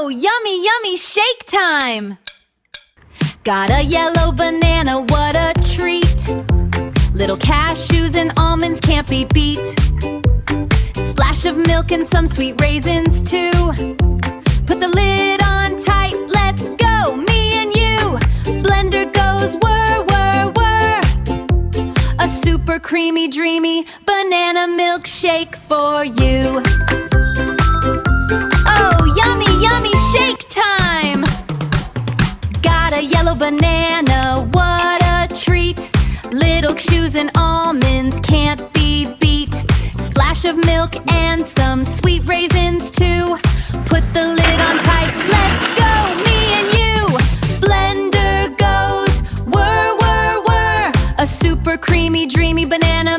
Yummy, yummy shake time! Got a yellow banana, what a treat! Little cashews and almonds can't be beat. Splash of milk and some sweet raisins too. Put the lid on tight, let's go, me and you. Blender goes whir, whir, whir. A super creamy, dreamy banana milkshake for you. Oh, yummy, yummy shake time! Got a yellow banana, what a treat! Little cashews and almonds can't be beat. Splash of milk and some sweet raisins too. Put the lid on tight, let's go, me and you. Blender goes whir, whir, whir. A super creamy, dreamy banana